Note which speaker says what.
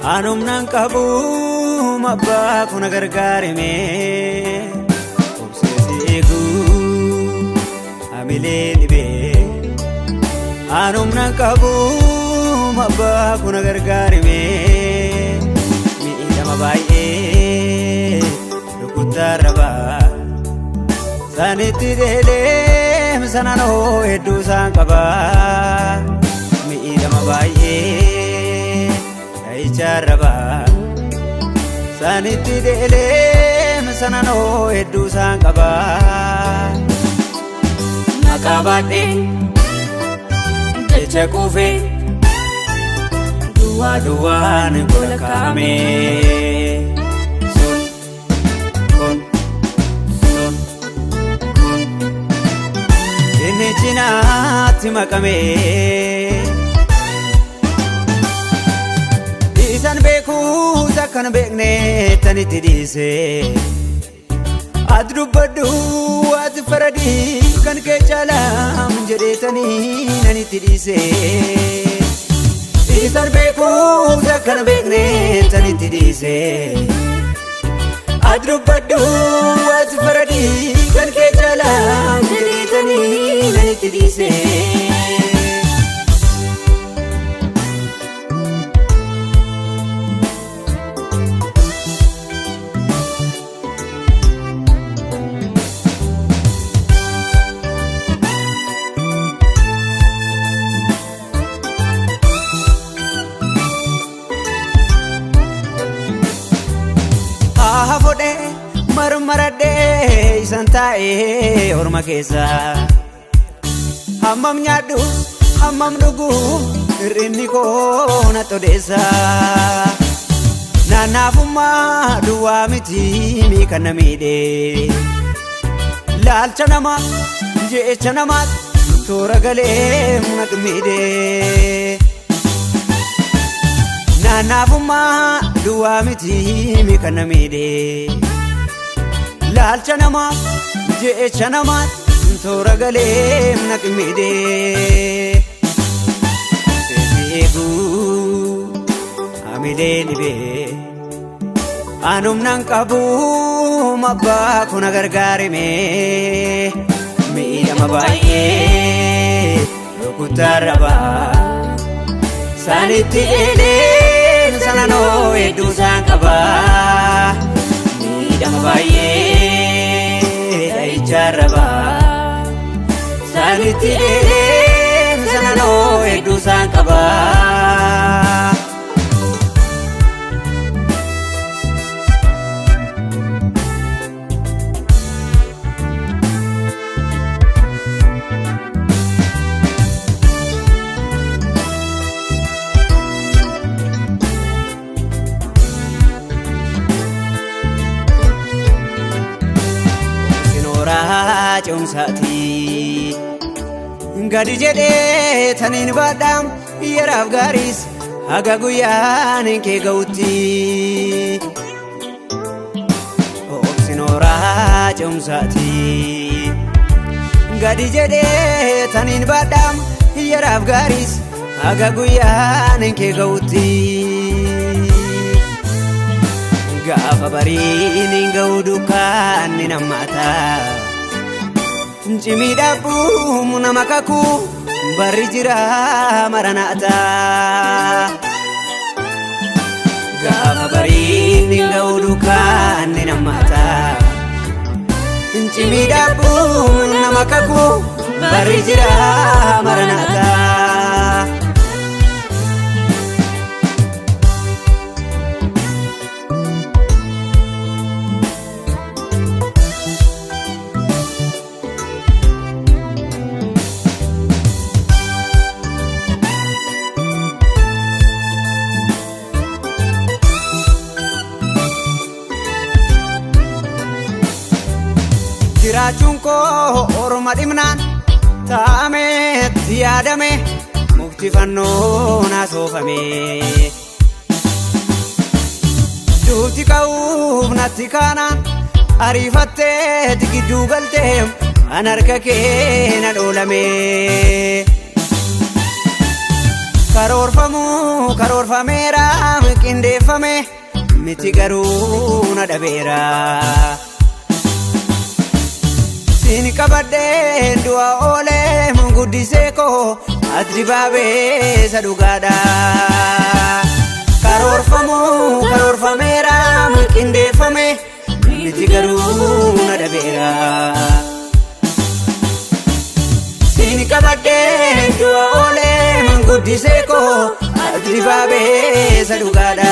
Speaker 1: Anumnan qabu mabbaa kuna gargaarime obseesi eegu hamilee dhibee. Anumnan qabu mabbaa kuna gargaarime miidhama baay'ee rukuttaa rabaa sanitti deedeem sananoo hedduu isaan qabaa miidhama baay'ee dha'icha rabaa sanitti deedeem sananoo hedduu isaan qabaa maqaa baadhee jecha kuufee duwwaa duwwaan gola kaa'amee sun kun inni cinaatti maqamee isan beekuus akkan beekne tanitti dhiisee ati dubbadhu ati faradii kan kee caalam jedheetanii nanitti dhiisee isan beekuus akkan beekne tanitti dhiisee ati dubbadhu ati faradii kan kee caalam jedheetanii nanitti dhiisee. Hafode marmarade isan taa'ee orma keessa hammam nyaadhu hammam dhugu hir'inni koo na todeessa naannaafummaa duwwaa miti mii kan na miidhe laalcha namaa jecha namaat toora galee na miidhe naannaafummaa duwwaa miti mii kan na miidhe laalcha namaa jecha namaat toora galee na miidhe seesi eegu hamilee dhibee anumnan qabu mabbaa kuna gargaarime miidhama baay'ee rukuttaa rabaa sanitti deedeem sananoo hedduu isaan qabaa miidhama baay'ee dha'icha rabaa sanitti deedeem sananoo hedduu isaan qabaa. Cumsaati gadi jedhee taniin baadhaam yeraaf gaariis haga guyyaan kee ga'utti obsinooraa cumsaati gadi jedhee taniin baadhaam yeraaf gaariis haga guyyaan kee ga'utti gaafa bariin hin ga'u dukkaanni nammaataa cimiidhaabuu nama kakuu barri jira maranaata gaafa bariin hin ga'u dukkaanni nammaataa cimiidhaabuu nama kakuu barri jira maranaata. Jiraachuun koo orma dhimnaan taa'ameetti yaadame mukti fannoo naasoofame duuti ka'uuf natti kaanaan ariifatteeti gidduu galtee an harka kee na dhoolame karoorfameera qindeeffame miti garuu na dhabeera siin qabadhee du'a oolee munguddisee koo ati dibaabee isa dhugaadha karoorfameera qindeeffame miti garuu na dhabeera siin qabadhee du'a oolee munguddisee koo ati dibaabee isa dhugaadha